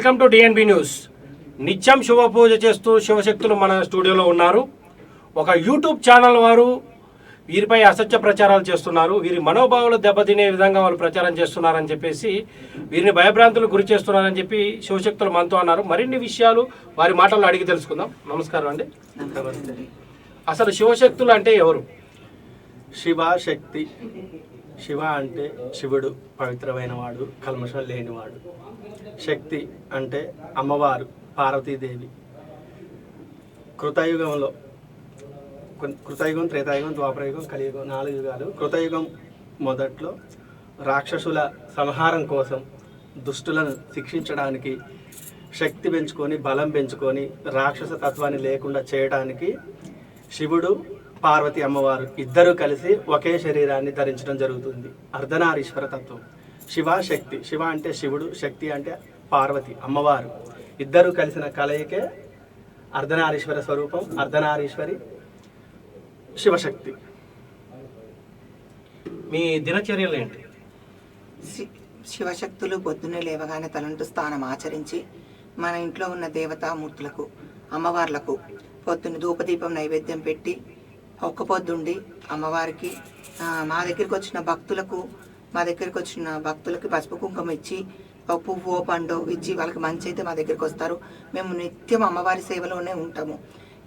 Welcome to DNB news. నిత్యం శివ పూజ చేస్తూ శివశక్తులు మన స్టూడియోలో ఉన్నారు. ఒక యూట్యూబ్ ఛానల్ వారు వీరిపై అసత్య ప్రచారాలు చేస్తున్నారు. వీరి మనోభావాలు దెబ్బతినే విధంగా వాళ్ళు ప్రచారం చేస్తున్నారని చెప్పేసి వీరిని భయభ్రాంతులకు గురి చేస్తున్నారని చెప్పి శివశక్తులు మనతో అన్నారు. మరిన్ని విషయాలు వారి మాటల్లో అడిగి తెలుసుకుందాం. నమస్కారం అండి. అసలు శివశక్తులు అంటే ఎవరు? శివశక్తి. శివ అంటే శివుడు, పవిత్రమైన వాడు, కల్మషం లేనివాడు. శక్తి అంటే అమ్మవారు, పార్వతీదేవి. కృతయుగంలో కృతయుగం, త్రేతాయుగం, ద్వాపరయుగం, కలియుగం 4 యుగాలు. కృతయుగం మొదట్లో రాక్షసుల సంహారం కోసం, దుష్టులను శిక్షించడానికి, శక్తి పెంచుకొని బలం పెంచుకొని రాక్షస తత్వాన్ని లేకుండా చేయడానికి శివుడు, పార్వతి అమ్మవారు ఇద్దరూ కలిసి ఒకే శరీరాన్ని ధరించడం జరుగుతుంది. అర్ధనారీశ్వర తత్వం. శివ శక్తి. శివ అంటే శివుడు, శక్తి అంటే పార్వతి అమ్మవారు. ఇద్దరూ కలిసిన కలయికే అర్ధనారీశ్వర స్వరూపం, అర్ధనారీశ్వరి శివశక్తి. మీ దినచర్యలు ఏంటి? శివశక్తులు పొద్దున్నే లేవగానే తలంటు స్నానం ఆచరించి మన ఇంట్లో ఉన్న దేవతామూర్తులకు, అమ్మవార్లకు పొద్దున్న ధూపదీపం నైవేద్యం పెట్టి ఒక్క పొద్దుండి అమ్మవారికి మా దగ్గరికి వచ్చిన భక్తులకి పసుపు కుంకుమ ఇచ్చి ఒక పువ్వు పండు ఇచ్చి వాళ్ళకి మంచి అయితే మా దగ్గరికి వస్తారు. మేము నిత్యం అమ్మవారి సేవలోనే ఉంటాము.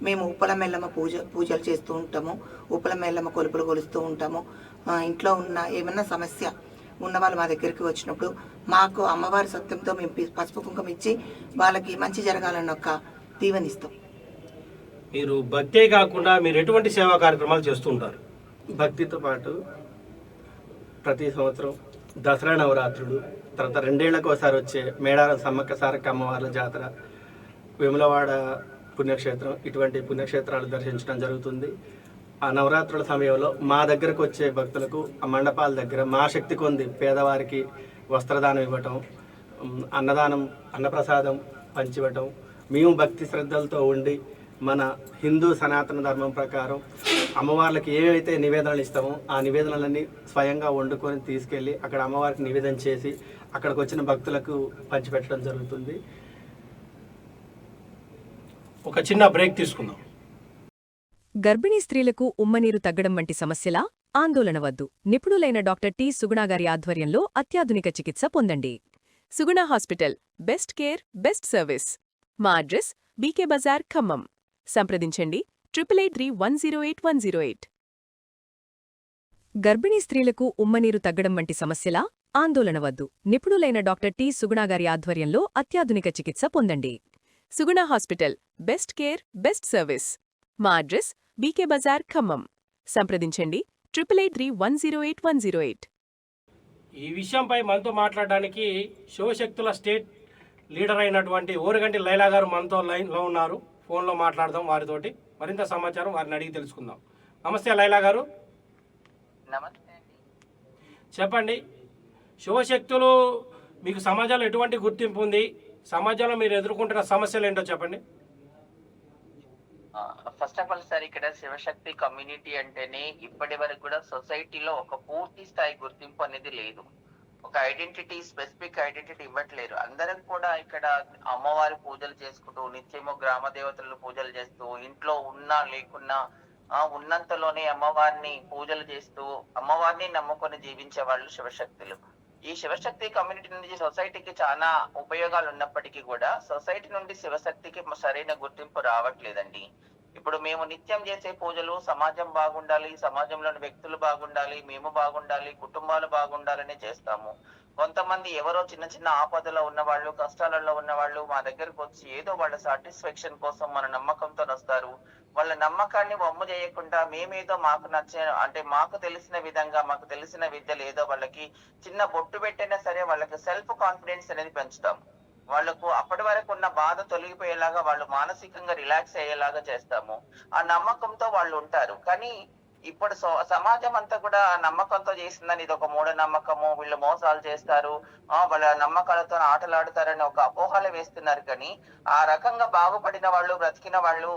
మేము ఉప్పల మెల్లమ్మ పూజలు చేస్తూ ఉంటాము. ఉప్పల మెల్లమ్మ కొలుపులు కొలుస్తూ ఉంటాము. ఇంట్లో ఉన్న ఏమన్నా సమస్య ఉన్న వాళ్ళు మా దగ్గరికి వచ్చినప్పుడు మాకు అమ్మవారి సత్యంతో మేము పసుపు కుంకుమ ఇచ్చి వాళ్ళకి మంచి జరగాలన్న ఒక దీవెనిస్తాం. మీరు భక్తే కాకుండా మీరు ఎటువంటి సేవా కార్యక్రమాలు చేస్తూ ఉంటారు? భక్తితో పాటు ప్రతి సంవత్సరం దసరా నవరాత్రులు, తర్వాత 2 ఏళ్లకు ఒకసారి వచ్చే మేడారం సమ్మక్క సారక్క అమ్మవార్ల జాతర, వేములవాడ పుణ్యక్షేత్రం, ఇటువంటి పుణ్యక్షేత్రాలు దర్శించడం జరుగుతుంది. ఆ నవరాత్రుల సమయంలో మా దగ్గరకు వచ్చే భక్తులకు ఆ మండపాల దగ్గర మా శక్తి కొంది పేదవారికి వస్త్రదానం ఇవ్వటం, అన్నప్రసాదం పంచివ్వటం, మేము భక్తి శ్రద్ధలతో ఉండి మన హిందూ సనాతన ధర్మం ప్రకారం అమ్మవార్లకి ఏవైతే నివేదనలు ఇస్తామో ఆ నివేదనలన్నీ స్వయంగా వండుకొని తీసుకెళ్ళి అక్కడ అమ్మవారికి నివేదన చేసి అక్కడికి వచ్చిన భక్తులకు పంచిపెట్టడం జరుగుతుంది. ఒక చిన్న బ్రేక్ తీసుకుందాం. గర్భిణీ స్త్రీలకు ఉమ్మనీరు తగ్గడం వంటి సమస్యలా? ఆందోళన వద్దు. నిపుణులైన డాక్టర్ టి. సుగుణాగారి ఆధ్వర్యంలో అత్యాధునిక చికిత్స పొందండి. Suguna hospital. Best care, best service. మా అడ్రస్ బీకే బజార్, ఖమ్మం. సంప్రదించండి 883108 గర్భిణీ స్త్రీలకు ఉమ్మనీరు తగ్గడం వంటి సమస్యలా? ఆందోళన వద్దు. నిపుణులైన డాక్టర్ టి. సుగుణాగారి ఆధ్వర్యంలో అత్యాధునిక చికిత్స పొందండి. Suguna hospital. Best care, best service. మా అడ్రస్ బీకే బజార్, ఖమ్మం. సంప్రదించండి 883108 ఈ విషయంపై మనతో మాట్లాడడానికి శివశక్తుల స్టేట్ లీడర్ అయినటువంటి ఓరగంటి లైలా గారు మనతో లైన్లో ఉన్నారు. ఫోన్లో మాట్లాడదాం వారితోటి. మరింత సమాచారం వారిని అడిగి తెలుసుకుందాం. నమస్తే లైలా గారు. నమస్తే అండి. చెప్పండి, శివశక్తులు మీకు సమాజంలో ఎటువంటి గుర్తింపు ఉంది? సమాజంలో మీరు ఎదుర్కొంటున్న సమస్యలు ఏంటో చెప్పండి. ఫస్ట్ ఆఫ్ ఆల్ సార్, ఇక్కడ శివశక్తి కమ్యూనిటీ అంటేనే ఇప్పటి వరకు కూడా సొసైటీలో ఒక పూర్తి స్థాయి గుర్తింపు అనేది లేదు. ఒక ఐడెంటిటీ, స్పెసిఫిక్ ఐడెంటిటీ ఇవ్వట్లేరు. అందరం కూడా ఇక్కడ అమ్మవారి పూజలు చేసుకుంటూ నిత్యము గ్రామ దేవతలను పూజలు చేస్తూ ఇంట్లో ఉన్నా లేకున్నా ఉన్నంతలోనే అమ్మవారిని పూజలు చేస్తూ అమ్మవారిని నమ్ముకొని జీవించే వాళ్ళు శివశక్తులు. ఈ శివశక్తి కమ్యూనిటీ నుంచి సొసైటీకి చాలా ఉపయోగాలు ఉన్నప్పటికీ కూడా సొసైటీ నుండి శివశక్తికి సరైన గుర్తింపు రావట్లేదండి. ఇప్పుడు మేము నిత్యం చేసే పూజలు సమాజం బాగుండాలి, సమాజంలోని వ్యక్తులు బాగుండాలి, మేము బాగుండాలి, కుటుంబాలు బాగుండాలని చేస్తాము. కొంతమంది ఎవరో చిన్న చిన్న ఆపదలో ఉన్నవాళ్ళు, కష్టాలలో ఉన్నవాళ్ళు మా దగ్గరకు వచ్చి ఏదో వాళ్ళ సాటిస్ఫాక్షన్ కోసం మన నమ్మకంతో వస్తారు. వాళ్ళ నమ్మకాన్ని వమ్ము చేయకుండా మేమేదో మాకు మాకు తెలిసిన విధంగా, మాకు తెలిసిన విద్యలు ఏదో వాళ్ళకి చిన్న బొట్టు పెట్టైనా సరే వాళ్ళకి సెల్ఫ్ కాన్ఫిడెన్స్ అనేది పెంచుతాం. వాళ్ళకు అప్పటి వరకు ఉన్న బాధ తొలగిపోయేలాగా, వాళ్ళు మానసికంగా రిలాక్స్ అయ్యేలాగా చేస్తాము. ఆ నమ్మకంతో వాళ్ళు ఉంటారు. కానీ ఇప్పుడు సమాజం అంతా కూడా నమ్మకంతో చేసిందని ఇది ఒక మూఢ నమ్మకము, వీళ్ళు మోసాలు చేస్తారు, వాళ్ళ నమ్మకాలతో ఆటలాడుతారని ఒక అపోహలు వేస్తున్నారు. కానీ ఆ రకంగా బాగుపడిన వాళ్ళు, బ్రతికిన వాళ్ళు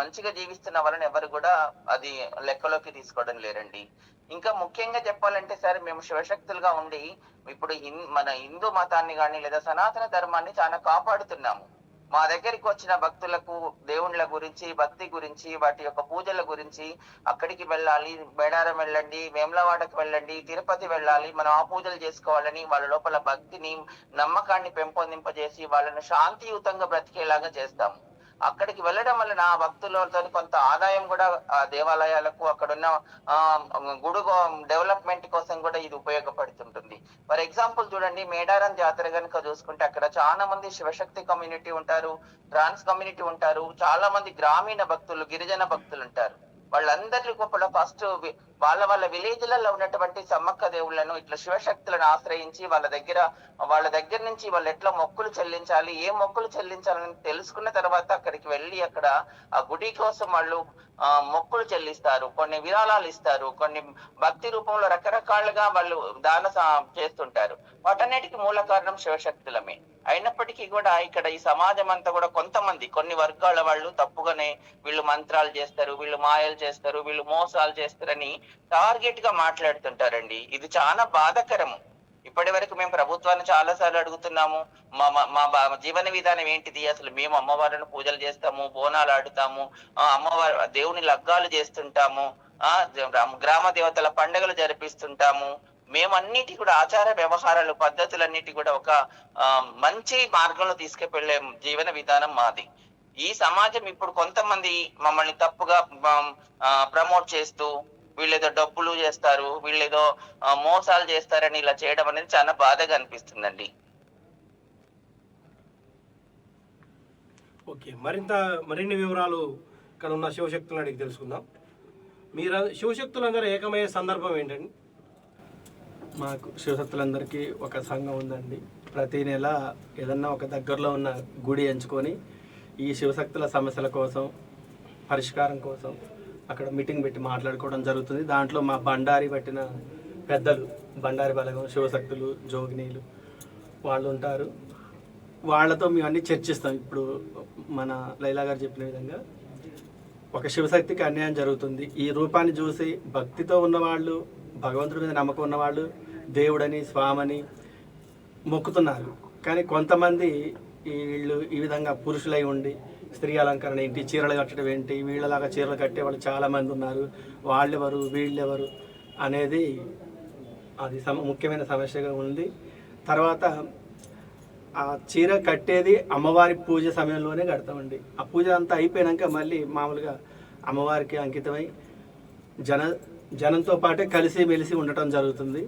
మంచిగా జీవిస్తున్న వాళ్ళని ఎవరు కూడా అది లెక్కలోకి తీసుకోవడం లేరండి. ఇంకా ముఖ్యంగా చెప్పాలంటే సార్, మేము శివశక్తులుగా ఉండి ఇప్పుడు మన హిందూ మతాన్ని కానీ లేదా సనాతన ధర్మాన్ని చాలా కాపాడుతున్నాము. మా దగ్గరికి వచ్చిన భక్తులకు దేవుళ్ళ గురించి, భక్తి గురించి, వాటి యొక్క పూజల గురించి, అక్కడికి వెళ్ళాలి, మేడారం వెళ్ళండి, వేములవాడకు వెళ్ళండి, తిరుపతి వెళ్ళాలి, మనం ఆ పూజలు చేసుకోవాలని వాళ్ళ లోపల భక్తిని, నమ్మకాన్ని పెంపొందింపజేసి వాళ్ళను శాంతియుతంగా బ్రతికేలాగా చేస్తాము. అక్కడికి వెళ్ళడం వలన ఆ భక్తులతో కొంత ఆదాయం కూడా ఆ దేవాలయాలకు, అక్కడున్న గుడి డెవలప్మెంట్ కోసం కూడా ఇది ఉపయోగపడుతుంటుంది. ఫర్ ఎగ్జాంపుల్ చూడండి, మేడారం జాతర కనుక చూసుకుంటే అక్కడ చాలా మంది శివశక్తి కమ్యూనిటీ ఉంటారు, ట్రాన్స్ కమ్యూనిటీ ఉంటారు, చాలా మంది గ్రామీణ భక్తులు, గిరిజన భక్తులు ఉంటారు. వాళ్ళందరి గొప్పల ఫస్ట్ వాళ్ళ విలేజ్లలో ఉన్నటువంటి సమ్మక్క దేవుళ్లను, ఇట్లా శివశక్తులను ఆశ్రయించి వాళ్ళ దగ్గర నుంచి వాళ్ళు ఎట్లా మొక్కులు చెల్లించాలి, ఏ మొక్కులు చెల్లించాలని తెలుసుకున్న తర్వాత అక్కడికి వెళ్ళి అక్కడ ఆ గుడి కోసం వాళ్ళు మొక్కులు చెల్లిస్తారు, కొన్ని విరాళాలు ఇస్తారు, కొన్ని భక్తి రూపంలో రకరకాలుగా వాళ్ళు దాన చేస్తుంటారు. వాటన్నిటికీ మూల కారణం శివశక్తులమే. అయినప్పటికీ కూడా ఇక్కడ ఈ సమాజం అంతా కూడా కొన్ని వర్గాల వాళ్ళు తప్పుగానే వీళ్ళు మంత్రాలు చేస్తారు, వీళ్ళు మాయలు చేస్తారు, వీళ్ళు మోసాలు చేస్తారని టార్గెట్ గా మాట్లాడుతుంటారండి. ఇది చాలా బాధాకరము. ఇప్పటి వరకు మేము ప్రభుత్వాన్ని చాలా సార్లు అడుగుతున్నాము, మా జీవన విధానం ఏంటిది, అసలు మేము అమ్మవారిని పూజలు చేస్తాము, బోనాలు ఆడుతాము, అమ్మవారి దేవుని లగ్గాలు చేస్తుంటాము, గ్రామ దేవతల పండుగలు జరిపిస్తుంటాము, మేమన్నిటి కూడా ఆచార వ్యవహారాలు, పద్ధతులన్నిటి కూడా ఒక మంచి మార్గంలో తీసుకెళ్లే జీవన విధానం మాది. ఈ సమాజం ఇప్పుడు కొంతమంది మమ్మల్ని తప్పుగా ప్రమోట్ చేస్తూ వీళ్ళేదో డబ్బులు చేస్తారు, వీళ్ళేదో మోసాలు చేస్తారని ఇలా చేయడం అనేది చాలా బాధగా అనిపిస్తుందండి. ఓకే, మరిన్ని వివరాలు ఇక్కడ ఉన్న శివశక్తులను అడిగి తెలుసుకుందాం. మీరు శివశక్తులందరూ ఏకమయ్యే సందర్భం ఏంటండి? మాకు శివశక్తులందరికీ ఒక సంఘం ఉందండి. ప్రతి నెల ఏదన్నా ఒక దగ్గరలో ఉన్న గుడి ఎంచుకొని ఈ శివశక్తుల సమస్యల కోసం, పరిష్కారం కోసం అక్కడ మీటింగ్ పెట్టి మాట్లాడుకోవడం జరుగుతుంది. దాంట్లో మా బండారి పట్టిన పెద్దలు, బండారి బలగం, శివశక్తులు, జోగినీలు వాళ్ళు ఉంటారు. వాళ్ళతో మేము అన్నీ చర్చిస్తాం. ఇప్పుడు మన లైలా గారు చెప్పిన విధంగా ఒక శివశక్తికి అన్యాయం జరుగుతుంది. ఈ రూపాన్ని చూసి భక్తితో ఉన్నవాళ్ళు, భగవంతుడి మీద నమ్మకం ఉన్నవాళ్ళు దేవుడని, స్వామని మొక్కుతున్నారు. కానీ కొంతమంది వీళ్ళు ఈ విధంగా పురుషులై ఉండి స్త్రీ అలంకరణ ఏంటి, చీరలు కట్టడం ఏంటి, వీళ్ళలాగా చీరలు కట్టే వాళ్ళు చాలామంది ఉన్నారు, వాళ్ళెవరు వీళ్ళెవరు అనేది అది ముఖ్యమైన సమస్యగా ఉంది. తర్వాత ఆ చీర కట్టేది అమ్మవారి పూజ సమయంలోనే కడతామండి. ఆ పూజ అంతా అయిపోయాక మళ్ళీ మామూలుగా అమ్మవారికి అంకితమై జనంతో పాటే కలిసి మెలిసి ఉండటం జరుగుతుంది.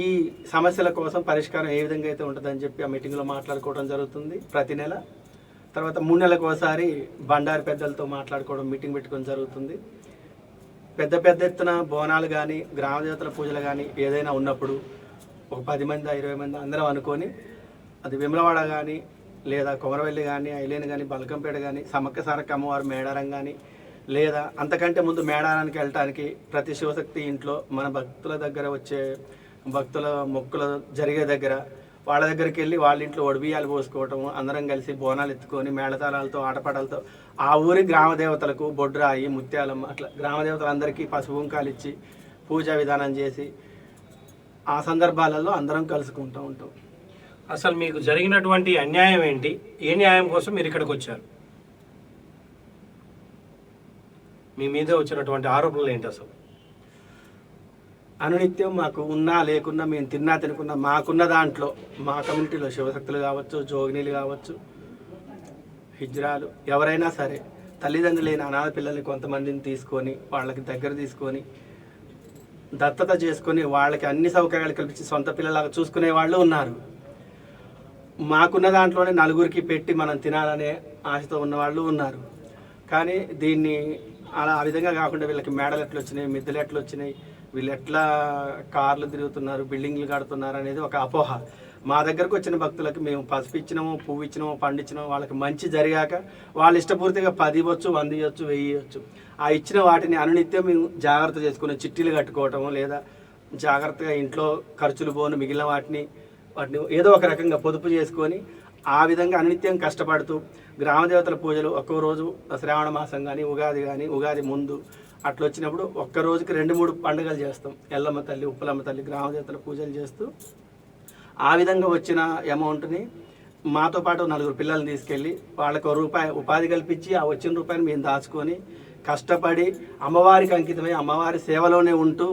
ఈ సమస్యల కోసం పరిష్కారం ఏ విధంగా అయితే ఉంటుందని చెప్పి ఆ మీటింగ్లో మాట్లాడుకోవడం జరుగుతుంది ప్రతి నెల. తర్వాత 3 నెలలకు ఒకసారి బండారి పెద్దలతో మాట్లాడుకోవడం, మీటింగ్ పెట్టుకోవడం జరుగుతుంది. పెద్ద ఎత్తున బోనాలు కానీ, గ్రామదేవతల పూజలు కానీ ఏదైనా ఉన్నప్పుడు ఒక 10 మంది 20 మంది అందరం అనుకొని, అది వేములవాడ కానీ, లేదా కొమరవెల్లి కానీ, ఐలేని కానీ, బల్కంపేట కానీ, సమ్మక్క సారక్క అమ్మవారు మేడారం కానీ, లేదా అంతకంటే ముందు మేడారానికి వెళ్ళటానికి ప్రతి శివశక్తి ఇంట్లో మన భక్తుల దగ్గర వచ్చే భక్తుల మొక్కులు జరిగే దగ్గర వాళ్ళ దగ్గరికి వెళ్ళి వాళ్ళ ఇంట్లో ఒడిబియ్యాలు పోసుకోవటము, అందరం కలిసి బోనాలు ఎత్తుకొని మేళతాళాలతో, ఆటపాటలతో ఆ ఊరి గ్రామదేవతలకు బొడ్రాయి, ముత్యాలమ్మ అట్లా గ్రామదేవతలందరికీ పసుపు కుంకాలు ఇచ్చి పూజా విధానం చేసి ఆ సందర్భాలలో అందరం కలుసుకుంటూ ఉంటాం. అసలు మీకు జరిగినటువంటి అన్యాయం ఏంటి? ఏ న్యాయం కోసం మీరు ఇక్కడికి వచ్చారు? మీ మీద వచ్చినటువంటి ఆరోపణలు ఏంటి? అసలు అనునిత్యం మాకు ఉన్నా లేకున్నా, మేము తిన్నా తినకున్నా, మాకున్న దాంట్లో మా కమ్యూనిటీలో శివశక్తులు కావచ్చు, జోగినీలు కావచ్చు, హిజ్రాలు ఎవరైనా సరే తల్లిదండ్రులు లేని అనాథ పిల్లల్ని కొంతమందిని తీసుకొని వాళ్ళకి దగ్గర తీసుకొని దత్తత చేసుకొని వాళ్ళకి అన్ని సౌకర్యాలు కల్పించి సొంత పిల్లలాగా చూసుకునే వాళ్ళు ఉన్నారు. మాకున్న దాంట్లోనే నలుగురికి పెట్టి మనం తినాలనే ఆశతో ఉన్నవాళ్ళు ఉన్నారు. కానీ దీన్ని ఆ విధంగా కాకుండా వీళ్ళకి మేడలు ఎట్లా వచ్చినాయి, మిద్దెలు ఎట్లా వచ్చినాయి, వీళ్ళు ఎట్లా కార్లు తిరుగుతున్నారు, బిల్డింగ్లు కడుతున్నారు అనేది ఒక అపోహ. మా దగ్గరకు వచ్చిన భక్తులకు మేము పసుపు ఇచ్చినామో, పువ్వు ఇచ్చినామో, పండు ఇచ్చినామో, వాళ్ళకి మంచి జరిగాక వాళ్ళు ఇష్టపూర్తిగా 10 ఇవ్వచ్చు, 100 ఇవ్వచ్చు, 1000 ఇవ్వచ్చు. ఆ ఇచ్చిన వాటిని అనునిత్యం మేము జాగ్రత్త చేసుకుని చిట్టీలు కట్టుకోవటము, లేదా జాగ్రత్తగా ఇంట్లో ఖర్చులు పోను మిగిలిన వాటిని ఏదో ఒక రకంగా పొదుపు చేసుకొని ఆ విధంగా అనునిత్యం కష్టపడుతూ గ్రామదేవతల పూజలు ఒక్కో రోజు శ్రావణ మాసం కానీ, ఉగాది ముందు అట్లా వచ్చినప్పుడు ఒక్క రోజుకి 2-3 పండుగలు చేస్తాం. ఎల్లమ్మ తల్లి, ఉప్పలమ్మ తల్లి, గ్రామదేవతల పూజలు చేస్తూ ఆ విధంగా వచ్చిన అమౌంట్ని మాతో పాటు 4 పిల్లల్ని తీసుకెళ్ళి వాళ్ళకి ₹1 ఉపాధి కల్పించి ఆ వచ్చిన రూపాయలు మేము దాచుకొని కష్టపడి అమ్మవారికి అంకితమై అమ్మవారి సేవలోనే ఉంటూ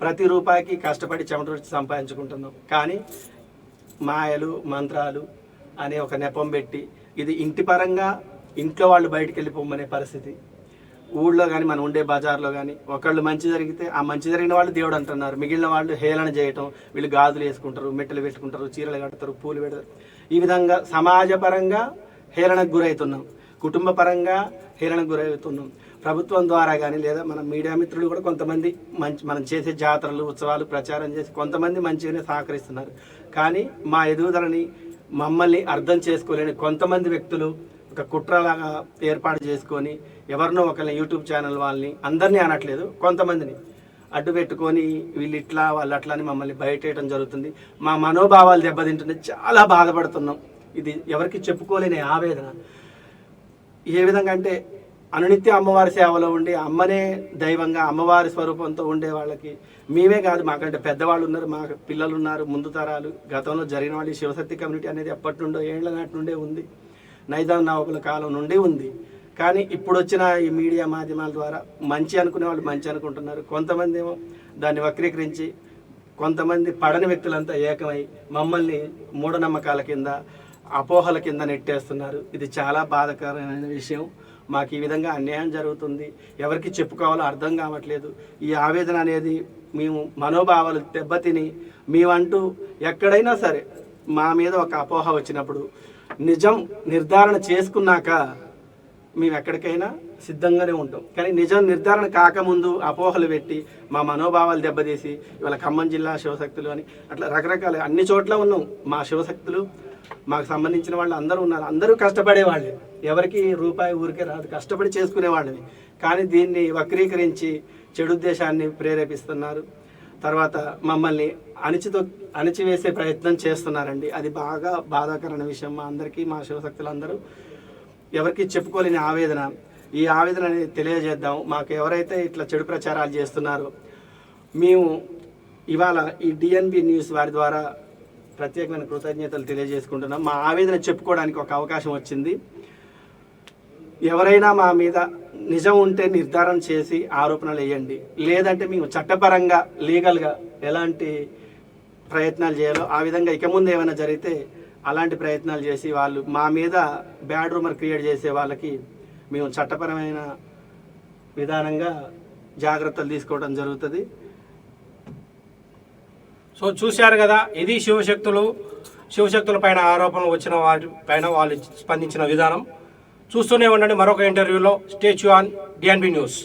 ప్రతి రూపాయికి కష్టపడి చెమటొచ్చి సంపాదించుకుంటున్నాం. కానీ మాయలు మంత్రాలు అనే ఒక నెపం పెట్టి ఇది ఇంటి పరంగా ఇంట్లో వాళ్ళు బయటికి వెళ్ళిపోమనే పరిస్థితి. ఊళ్ళో కానీ మనం ఉండే బజార్లో కానీ ఒకళ్ళు మంచి జరిగితే ఆ మంచి జరిగిన వాళ్ళు దేవుడు అంటున్నారు, మిగిలిన వాళ్ళు హేళన చేయటం, వీళ్ళు గాజులు వేసుకుంటారు, మెట్టలు పెట్టుకుంటారు, చీరలు కడతారు, పూలు పెడతారు. ఈ విధంగా సమాజపరంగా హేళనకు గురవుతున్నాం, కుటుంబ పరంగా హేళనకు గురవుతున్నాం. ప్రభుత్వం ద్వారా కానీ లేదా మన మీడియా మిత్రులు కూడా కొంతమంది మనం చేసే జాతరలు ఉత్సవాలు ప్రచారం చేసి కొంతమంది మంచిగానే సహకరిస్తున్నారు. కానీ మా ఎదుగుదలని మమ్మల్ని అర్థం చేసుకోలేని కొంతమంది వ్యక్తులు ఒక కుట్రలాగా ఏర్పాటు చేసుకొని ఎవరినో ఒకరిని యూట్యూబ్ ఛానల్ వాళ్ళని, అందరినీ అనట్లేదు, కొంతమందిని అడ్డు పెట్టుకొని వీళ్ళు ఇట్లా వాళ్ళు అట్లా అని మమ్మల్ని బయటేయడం జరుగుతుంది. మా మనోభావాలు దెబ్బతింటుంది, చాలా బాధపడుతున్నాం. ఇది ఎవరికి చెప్పుకోలేని ఆవేదన. ఏ విధంగా అంటే అనునిత్యం అమ్మవారి సేవలో ఉండి అమ్మనే దైవంగా అమ్మవారి స్వరూపంతో ఉండే వాళ్ళకి మేమే కాదు, మాకంటే పెద్దవాళ్ళు ఉన్నారు, మా పిల్లలు ఉన్నారు, ముందు తరాలు గతంలో జరిగిన వాళ్ళు. శివశక్తి కమ్యూనిటీ అనేది ఎప్పటి నుండో ఏళ్ల నాటి నుండే ఉంది, నైజాం నవాబుల కాలం నుండి ఉంది. కానీ ఇప్పుడు వచ్చిన ఈ మీడియా మాధ్యమాల ద్వారా మంచి అనుకునే వాళ్ళు మంచి అనుకుంటున్నారు, కొంతమంది ఏమో దాన్ని వక్రీకరించి కొంతమంది పడని వ్యక్తులంతా ఏకమై మమ్మల్ని మూఢనమ్మకాల కింద అపోహల కింద నెట్టేస్తున్నారు. ఇది చాలా బాధాకరమైన విషయం. మాకు ఈ విధంగా అన్యాయం జరుగుతుంది, ఎవరికి చెప్పుకోవాలో అర్థం కావట్లేదు. ఈ ఆవేదన అనేది మేము మనోభావాలు దెబ్బతిని మేమంటూ ఎక్కడైనా సరే మా మీద ఒక అపోహ వచ్చినప్పుడు నిజం నిర్ధారణ చేసుకున్నాక మేము ఎక్కడికైనా సిద్ధంగానే ఉంటాం. కానీ నిజం నిర్ధారణ కాకముందు అపోహలు పెట్టి మా మనోభావాలు దెబ్బతీసి ఇవాళ ఖమ్మం జిల్లా శివశక్తులు అని అట్లా రకరకాల అన్ని చోట్ల ఉన్నాం. మా శివశక్తులు మాకు సంబంధించిన వాళ్ళు అందరూ ఉన్నారు, అందరూ కష్టపడేవాళ్ళే, ఎవరికి రూపాయి ఊరికే రాదు, కష్టపడి చేసుకునేవాళ్ళని. కానీ దీన్ని వక్రీకరించి చెడు ఉద్దేశాన్ని ప్రేరేపిస్తున్నారు. తర్వాత మమ్మల్ని అణిచివేసే ప్రయత్నం చేస్తున్నారండి. అది బాగా బాధాకరమైన విషయం మా అందరికీ. మా శివశక్తులందరూ ఎవరికి చెప్పుకోలేని ఆవేదన. ఈ ఆవేదనని తెలియజేద్దాం. మాకు ఎవరైతే ఇట్లా చెడు ప్రచారాలు చేస్తున్నారో మేము ఇవాళ ఈ డిఎన్బి న్యూస్ వారి ద్వారా ప్రత్యేకమైన కృతజ్ఞతలు తెలియజేసుకుంటున్నాం. మా ఆవేదన చెప్పుకోవడానికి ఒక అవకాశం వచ్చింది. ఎవరైనా మా మీద నిజం ఉంటే నిర్ధారణ చేసి ఆరోపణలు వేయండి, లేదంటే మేము చట్టపరంగా లీగల్గా ఎలాంటి ప్రయత్నాలు చేయాలో ఆ విధంగా ఇక ముందు ఏమైనా జరిగితే అలాంటి ప్రయత్నాలు చేసి వాళ్ళు మా మీద బ్యాడ్ రూమర్ క్రియేట్ చేసే వాళ్ళకి మేము చట్టపరమైన విధానంగా జాగ్రత్తలు తీసుకోవడం జరుగుతుంది. సో చూశారు కదా, ఇది శివశక్తుల పైన ఆరోపణలు వచ్చిన వాటి పైన వాళ్ళు స్పందించిన విధానం. చూస్తూనే ఉండండి మరొక ఇంటర్వ్యూలో. Stay tune DNB news.